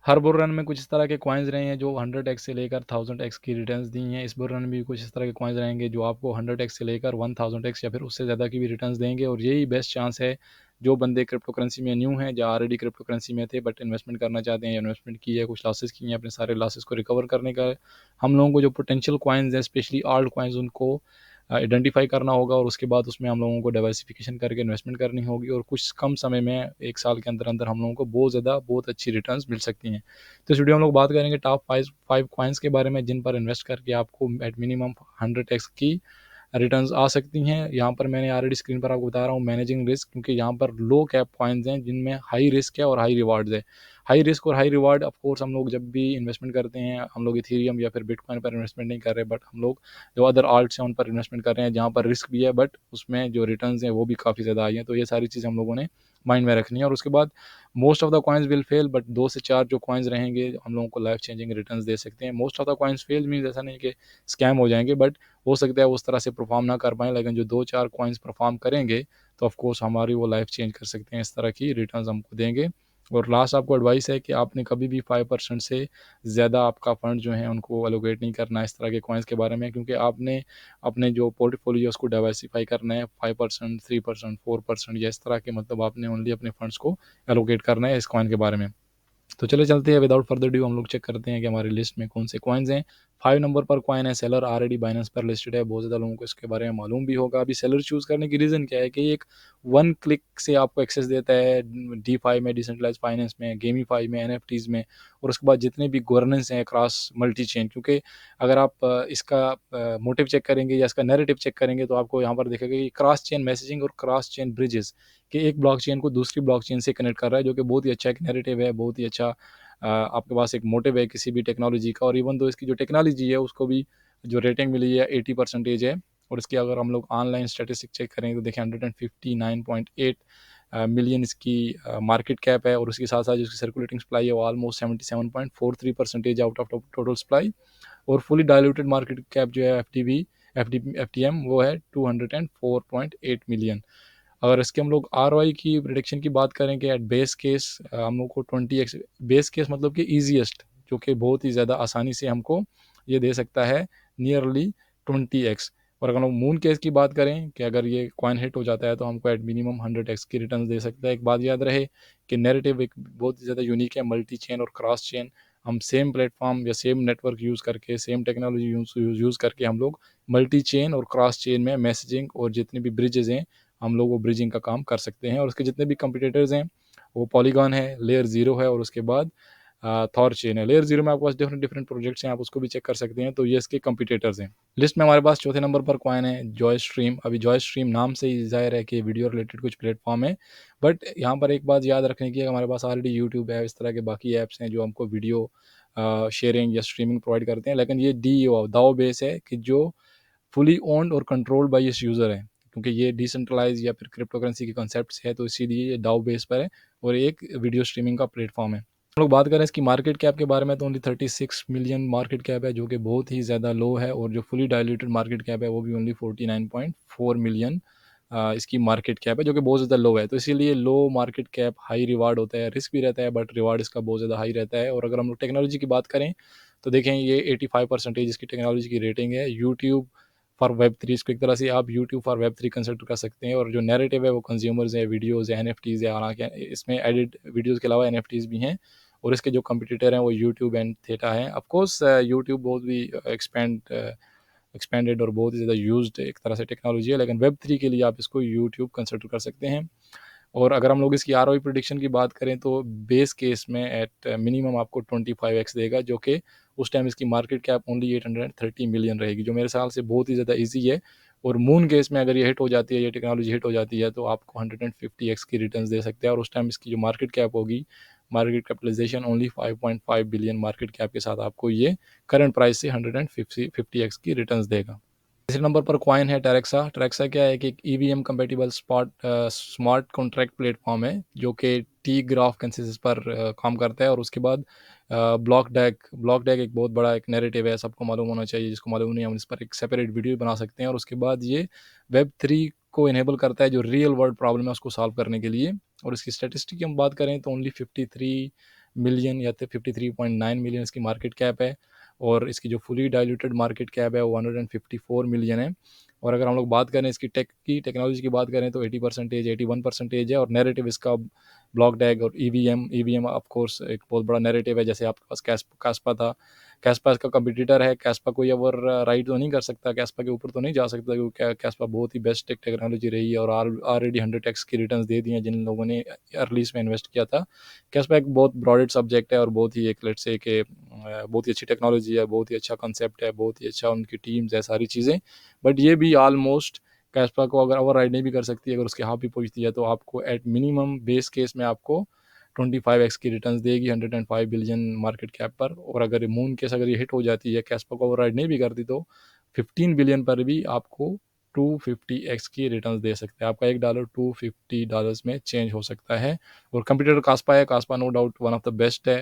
हर bull run में कुछ इस तरह के कॉइन्स रहे हैं जो 100x से लेकर 1000x की रिटर्न्स दी हैं। इस बुल रन में भी कुछ इस तरह के कॉइन्स रहेंगे जो आपको 100x से लेकर 1000x या फिर उससे ज़्यादा की भी रिटर्न्स देंगे। और यही बेस्ट चांस है जो बंदे क्रिप्टो करेंसी में न्यू हैं, या ऑलरेडी क्रिप्टो करेंसी में थे बट इन्वेस्टमेंट करना चाहते हैं, या इन्वेस्टमेंट की है, कुछ लॉसेस किए हैं, अपने सारे लॉसेस को रिकवर करने का हम लोगों को जो पोटेंशियल कॉइन्स हैं, स्पेशली आल्ट कॉइन्स, उनको आइडेंटिफाई करना होगा। और उसके बाद उसमें हम लोगों को डाइवर्सिफिकेशन करके इन्वेस्टमेंट करनी होगी, और कुछ कम समय में 1 साल के अंदर अंदर हम लोगों को बहुत ज़्यादा बहुत अच्छी रिटर्न्स मिल सकती हैं। तो इस वीडियो में हम लोग बात करेंगे टॉप 5 कॉइन्स के बारे में जिन पर इन्वेस्ट करके आपको एट मिनिमम 100x की रिटर्न्स आ सकती हैं। यहाँ पर मैंने ऑलरेडी स्क्रीन पर आपको बता रहा हूँ मैनेजिंग रिस्क, क्योंकि यहाँ पर लो कैप कॉइन्स हैं जिनमें हाई रिस्क है और हाई रिवार्ड्स है। हाई रिस्क और हाई रिवार्ड ऑफ कोर्स हम लोग जब भी इन्वेस्टमेंट करते हैं, हम लोग इथेरियम या फिर बिटकॉइन पर इन्वेस्टमेंट नहीं कर रहे, बट हम लोग जो अदर आल्ट्स हैं उन पर इन्वेस्टमेंट कर रहे हैं जहाँ पर रिस्क भी है बट उसमें जो रिटर्न्स हैं वो भी काफ़ी ज़्यादा आई हैं। तो ये सारी चीज़ें हम लोगों ने माइंड में रखनी है। और उसके बाद most of the coins will fail, but 2 से 4 जो कॉइन्स रहेंगे हम लोगों को लाइफ चेंजिंग रिटर्न्स दे सकते हैं। Most of the coins fail means ऐसा नहीं कि स्कैम हो जाएंगे, बट हो सकता है उस तरह से परफॉर्म ना कर पाएँ, लेकिन जो 2-4 कॉइन्स परफॉर्म करेंगे तो ऑफ कोर्स हमारी वो लाइफ चेंज कर सकते हैं, इस तरह की रिटर्न्स हमको देंगे। और लास्ट आपको एडवाइस है कि आपने कभी भी 5% से ज़्यादा आपका फंड जो है उनको एलोकेट नहीं करना है इस तरह के कॉइन्स के बारे में, क्योंकि आपने अपने जो पोर्टफोलियो उसको डाइवर्सिफाई करना है। 5%, 3%, 4% या इस तरह के, मतलब आपने ओनली अपने फंड्स को एलोकेट करना है इस कॉइन के बारे में। तो चले चलते हैं, विदाउट फर्दर ड्यू हम लोग चेक करते हैं कि हमारी लिस्ट में कौन से कॉइन्स हैं। 5 नंबर पर कॉइन है सेलर, ऑलरेडी बाइनेंस पर लिस्टेड है, बहुत ज़्यादा लोगों को इसके बारे में मालूम भी होगा। अभी सेलर चूज़ करने की रीज़न क्या है कि एक वन क्लिक से आपको एक्सेस देता है डीफाई में, डिसेंट्रलाइज्ड फाइनेंस में, गेमीफाई में, एनएफटीज़ में, और उसके बाद जितने भी गवर्नेंस हैं क्रॉस मल्टी चेन। क्योंकि अगर आप इसका मोटिव चेक करेंगे या इसका नैरेटिव चेक करेंगे तो आपको यहाँ पर दिखेगा कि क्रॉस चेन मैसेजिंग और क्रॉस चेन ब्रिजेस, कि एक ब्लॉकचेन को दूसरी ब्लॉकचेन से कनेक्ट कर रहा है, जो कि बहुत ही अच्छा एक नैरेटिव है, बहुत ही अच्छा आपके पास एक मोटिव है किसी भी टेक्नोलॉजी का। और इवन दो इसकी जो टेक्नोलॉजी है उसको भी जो रेटिंग मिली है 80% है। और इसकी अगर हम लोग ऑनलाइन स्टैटिस्टिक चेक करेंगे तो देखें 159.8 मिलियन इसकी मार्केट कैप है। और उसके साथ साथ जिसकी सर्कुलेटिंग सप्लाई है वो almost 77.43% out of total supply. और फुली डायल्यूटेड मार्केट कैप जो है एफ टी एम वो है 204.8 मिलियन। अगर इसके हम लोग आरओआई की प्रिडिक्शन की बात करें कि एट बेस केस हम लोग को 20x, बेस केस मतलब कि ईजीएस्ट, जो कि बहुत ही ज़्यादा आसानी से हमको ये दे सकता है नियरली 20x। और अगर हम लोग मून केस की बात करें कि अगर ये कॉइन हिट हो जाता है तो हमको एट मिनिमम 100x की रिटर्न दे सकता है। एक बात याद रहे कि नैरेटिव एक बहुत ज़्यादा यूनिक है, मल्टी चेन और क्रॉस चेन। हम सेम प्लेटफॉर्म या सेम नेटवर्क यूज़ करके, सेम टेक्नोलॉजी यूज़ करके हम लोग मल्टी चेन और क्रॉस चेन में मैसेजिंग और जितने भी ब्रिजेज हैं हम लोग वो ब्रिजिंग का काम कर सकते हैं। और उसके जितने भी कंपटीटर्स हैं वो पॉलीगॉन है, लेयर ज़ीरो है, और उसके बाद थॉर चेन है। लेयर ज़ीरो में आपके पास डिफरेंट डिफरेंट प्रोजेक्ट्स हैं, आप उसको भी चेक कर सकते हैं। तो ये इसके कंपटीटर्स हैं। लिस्ट में हमारे पास चौथे नंबर पर कॉइन है जॉय स्ट्रीम। अभी जॉय स्ट्रीम नाम से ही ज़ाहिर है कि वीडियो रिलेटेड कुछ प्लेटफॉर्म है, बट यहाँ पर एक बात याद रखने की है, हमारे पास ऑलरेडी यूट्यूब है, इस तरह के बाकी ऐप्स हैं जो हमको वीडियो शेयरिंग या स्ट्रीमिंग प्रोवाइड करते हैं। लेकिन ये डी दाओ बेस है कि जो फुली ओन्ड और कंट्रोल्ड बाय इस यूज़र है, क्योंकि ये डिसेंट्रलाइज या फिर क्रिप्टो करेंसी के कॉन्सेप्ट्स है, तो इसीलिए ये डाओ बेस पर है और एक वीडियो स्ट्रीमिंग का प्लेटफॉर्म है। हम लोग बात करें इसकी मार्केट कैप के बारे में तो ओनली 36 मिलियन मार्केट कैप है, जो कि बहुत ही ज़्यादा लो है। और जो फुली डायल्यूटेड मार्केट कैप है वो भी ओनली 49.4 मिलियन इसकी मार्केट कैप है, जो कि बहुत ज़्यादा लो है। तो इसीलिए लो मार्केट कैप हाई रिवार्ड होता है, रिस्क भी रहता है बट रिवार्ड इसका बहुत ज़्यादा हाई रहता है। और अगर हम लोग टेक्नोलॉजी की बात करें तो देखें ये 85% इसकी टेक्नोलॉजी की रेटिंग है। यूट्यूब फॉर वेब थ्री, इसको एक तरह से आप YouTube for web three consider कर सकते हैं। और जो नैरेटिव है वो कंज्यूमर्स है, वीडियोज़ है, एनएफटीज़ है, हालांकि इसमें एडिट वीडियोज़ के अलावा एनएफटीज़ भी हैं। और इसके जो कंपटीटर हैं वो यूट्यूब एंड थेटा हैं। ऑफकोर्स यूट्यूब बहुत भी एक्सपेंडेड और बहुत ही ज़्यादा यूज्ड एक तरह से टेक्नोलॉजी है, लेकिन वेब थ्री के लिए आप इसको यूट्यूब कंसिडर कर सकते हैं। और अगर हम लोग इसकी आरओई प्रेडिक्शन की बात करें तो बेस केस में एट मिनिमम आपको 25x देगा, जो कि उस टाइम इसकी मार्केट कैप ओनली 830 मिलियन रहेगी, जो मेरे ख्याल से बहुत ही ज़्यादा ईजी है। और मून केस में अगर ये हिट हो जाती है, ये टेक्नोलॉजी हिट हो जाती है, तो आपको 150x की रिटर्न्स दे सकते हैं। और उस टाइम इसकी जो मार्केट कैप होगी, market capitalization only 5.5 billion market cap के साथ आपको ये करंट प्राइस से 150x की रिटर्न्स देगा। तीसरे नंबर पर कॉइन है टेरेक्सा। टेरेक्सा क्या है कि एक EVM compatible smart contract platform है, जो कि टी ग्राफ कंसेंसस पर काम करता है। और उसके बाद ब्लॉक डेक एक बहुत बड़ा एक नैरेटिव है, सबको मालूम होना चाहिए, जिसको मालूम नहीं हम इस पर एक सेपरेट वीडियो बना सकते हैं। और उसके बाद ये वेब थ्री को इनेबल करता है, जो रियल वर्ल्ड प्रॉब्लम है उसको सॉल्व करने के लिए। और इसकी स्टेटिस्टिक की हम बात करें तो ओनली 53 मिलियन या तो 53.9 मिलियन इसकी मार्केट कैप है, और इसकी जो फुली डाइल्यूटेड मार्केट कैप है वो 154 मिलियन है। और अगर हम लोग बात करें इसकी टेक्नोलॉजी की बात करें तो 80%, 81% है। और नैरेटिव इसका ब्लॉक डैग और ईवीएम ऑफ कोर्स एक बहुत बड़ा नैरेटिव है। जैसे आपके पास कैस्पा था, कैस्पा इसका कंपटीटर है। कैस्पा कोई ओवर राइड तो नहीं कर सकता, कैस्पा के ऊपर तो नहीं जा सकता, क्योंकि कैस्पा बहुत ही बेस्ट टेक्नोलॉजी रही है और ऑलरेडी 100x की रिटर्न दे दिए हैं जिन लोगों ने अर्लीज में इन्वेस्ट किया था। कैस्पा एक बहुत ब्रॉडेड सब्जेक्ट है और बहुत ही एक लेट्स से कि बहुत ही अच्छी टेक्नोलॉजी है, बहुत ही अच्छा कंसेप्ट है, बहुत ही अच्छा उनकी टीम्स है, सारी चीज़ें। बट ये भी ऑलमोस्ट कैस्पा को अगर ओवर राइड नहीं भी कर सकती, अगर उसके हाथ भी पहुंचती है तो आपको एट मिनिमम बेस केस में आपको 25x की रिटर्न्स देगी 105 बिलियन मार्केट कैप पर। और अगर मून केस अगर ये हिट हो जाती है, कैस्पा को ओवरराइड नहीं भी करती, तो 15 बिलियन पर भी आपको 250x की रिटर्न्स दे सकते हैं। आपका $1 $250 में चेंज हो सकता है। और कंप्यूटर कास्पा है, Kaspa no doubt one of the best है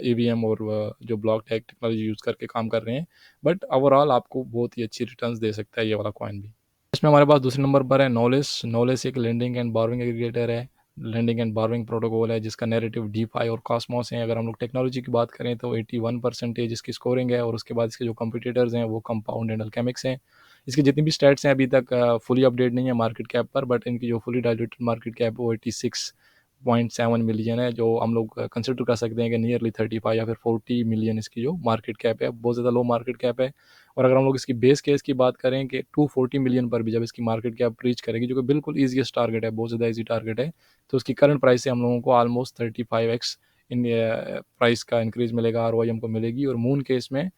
ईवीएम और जो ब्लॉक टैग टेक्नोलॉजी यूज़ करके काम कर रहे हैं। बट ओवरऑल आपको बहुत ही अच्छी रिटर्न्स दे सकता है ये वाला कॉइन भी। इसमें हमारे पास दूसरे नंबर पर है नॉलेज। नॉलेज एक लेंडिंग एंड बोरोइंग एग्रीगेटर है, लेंडिंग एंड बोरोइंग प्रोटोकॉल है, जिसका नैरेटिव डीफाई और कॉस्मोस है। अगर हम लोग टेक्नोलॉजी की बात करें तो 81% इसकी स्कोरिंग है। और उसके बाद इसके जो कंपटीटर्स हैं वो कंपाउंड एंड अल्केमिक्स हैं। इसकी जितनी भी स्टैट्स हैं अभी तक फुली अपडेट नहीं है मार्केट कैप पर, बट इनकी जो फुली डायलूटेड मार्केट कैप वो 86.7 मिलियन है, जो हम लोग कंसिडर कर सकते हैं कि नियरली 35 या फिर 40 मिलियन इसकी जो मार्केट कैप है, बहुत ज़्यादा लो मार्केट कैप है। और अगर हम लोग इसकी बेस केस की बात करें कि 240 मिलियन पर भी जब इसकी मार्केट कैप रीच करेगी, जो कि बिल्कुल ईजीएस्ट टारगेट है, बहुत ज़्यादा ईजी टारगेट है, तो उसकी करंट प्राइस से हम लोगों को ऑलमोस्ट 35x इन प्राइस का इंक्रीज मिलेगा, आरओआई हमको मिलेगी। और मून केस में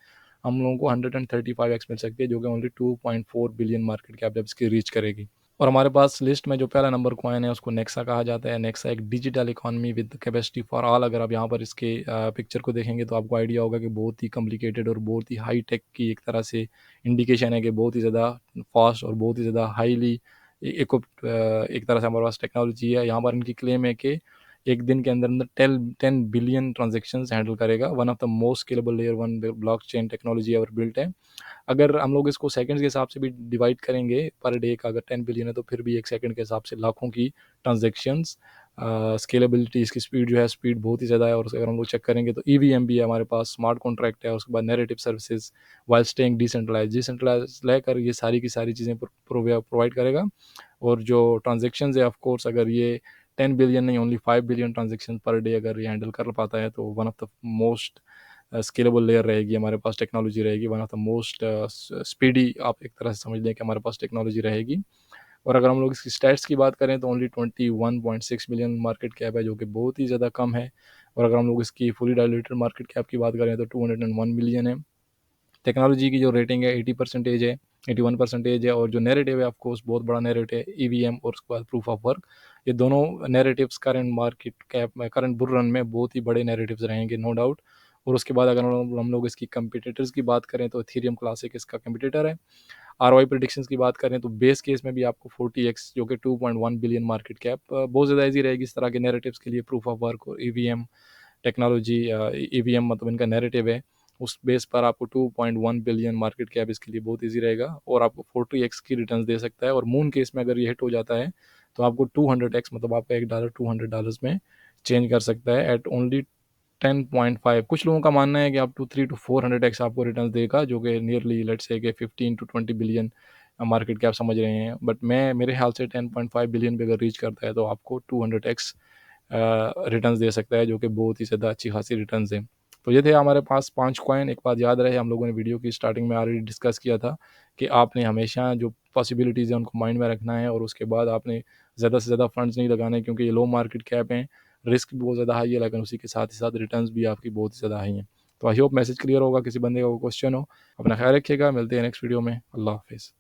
हम लोगों को 135x मिल सकती है, जो कि ओनली 2.4 बिलियन मार्केट कैप जब इसकी रीच करेगी। और हमारे पास लिस्ट में जो पहला नंबर कॉइन है उसको नेक्सा कहा जाता है। नेक्सा एक digital economy with capacity for all. अगर आप यहाँ पर इसके पिक्चर को देखेंगे तो आपको आइडिया होगा कि बहुत ही कॉम्प्लिकेटेड और बहुत ही हाई टेक की एक तरह से इंडिकेशन है कि बहुत ही ज़्यादा फास्ट और बहुत ही ज़्यादा हाईली इक्विप्ड एक तरह से हमारे पास टेक्नोलॉजी है। यहाँ पर इनकी क्लेम है कि एक दिन के अंदर अंदर 10 बिलियन ट्रांजेक्शन हैंडल करेगा। One of the most scalable layer one block chain technology ever built है। अगर हम लोग इसको सेकंड्स के हिसाब से भी डिवाइड करेंगे पर डे का, अगर 10 बिलियन है तो फिर भी एक सेकंड के हिसाब से लाखों की ट्रांजेक्शंस। स्केलेबिलिटी इसकी स्पीड जो है, स्पीड बहुत ही ज़्यादा है। और अगर हम लोग चेक करेंगे तो ईवीएम भी है हमारे पास, स्मार्ट कॉन्ट्रैक्ट है, उसके बाद narrative services, while staying decentralize लेकर ये सारी की सारी चीज़ें प्रोवाइड करेगा। और जो ट्रांजेक्शन है ऑफ कोर्स, अगर ये 10 बिलियन नहीं only 5 billion transaction per day अगर ये हैंडल कर पाता है तो one of the most scalable layer रहेगी हमारे पास, टेक्नोलॉजी रहेगी, one of the most speedy आप एक तरह से समझ लें कि हमारे पास टेक्नोलॉजी रहेगी। और अगर हम लोग इसकी स्टैट्स की बात करें तो ओनली 21.6 मिलियन मार्केट कैप है, जो कि बहुत ही ज़्यादा कम है। और अगर हम लोग इसकी फुली डायल्यूटेड मार्केट कैप की बात करें तो 201 मिलियन है। टेक्नोलॉजी की जो रेटिंग है 80% है, 81% है। और जो नैरेटिव है ऑफकोर्स बहुत बड़ा नैरेटिव है, ईवीएम और उसके बाद प्रूफ ऑफ वर्क, ये दोनों नैरेटिव्स करंट मार्केट कैप में, करंट बुल रन में बहुत ही बड़े नैरेटिव्स रहेंगे, नो डाउट। और उसके बाद अगर हम लोग इसकी कंपिटिटर्स की बात करें तो इथेरियम क्लासिक इसका कंपिटिटर है। आरओआई प्रेडिक्शंस की बात करें तो बेस केस में भी आपको 40x, जो कि 2.1 बिलियन मार्केट कैप, बहुत ज़्यादा ईजी रहेगी इस तरह के नैरेटिव्स के लिए। प्रूफ ऑफ वर्क और ईवीएम टेक्नोलॉजी, ईवीएम मतलब इनका नैरेटिव है, उस बेस पर आपको 2.1 बिलियन मार्केट कैप इसके लिए बहुत ईजी रहेगा और आपको 40x की रिटर्न दे सकता है। और मून केस में अगर ये हिट हो जाता है तो आपको 200x मतलब आपका $1 $200 में चेंज कर सकता है एट ओनली 10.5। कुछ लोगों का मानना है कि आप 300 to 400x आपको रिटर्न देगा, जो कि नियरली लेट्स से कि 15 to 20 बिलियन मार्केट कैप समझ रहे हैं। बट मैं मेरे ख्याल से 10.5 बिलियन भी अगर रीच करता है तो आपको 200x रिटर्न्स दे सकता है, जो कि बहुत ही ज़्यादा अच्छी खासी रिटर्न्स हैं। तो ये थे हमारे पास 5 कॉइन। एक बात याद रहे, हम लोगों ने वीडियो की स्टार्टिंग में ऑलरेडी डिस्कस किया था कि आपने हमेशा जो पॉसिबिलिटीज़ हैं उनको माइंड में रखना है और उसके बाद आपने ज़्यादा से ज़्यादा फंड्स नहीं लगाने, क्योंकि ये लो मार्केट कैप हैं, रिस्क भी बहुत ज़्यादा हाई है, लेकिन उसी के साथ ही साथ रिटर्न्स भी आपकी बहुत ज़्यादा हाई हैं। तो आई होप मैसेज क्लियर होगा। किसी बंदे का कोई क्वेश्चन हो, अपना ख्याल रखिएगा। मिलते हैं नेक्स्ट वीडियो में। अल्लाह हाफिज़।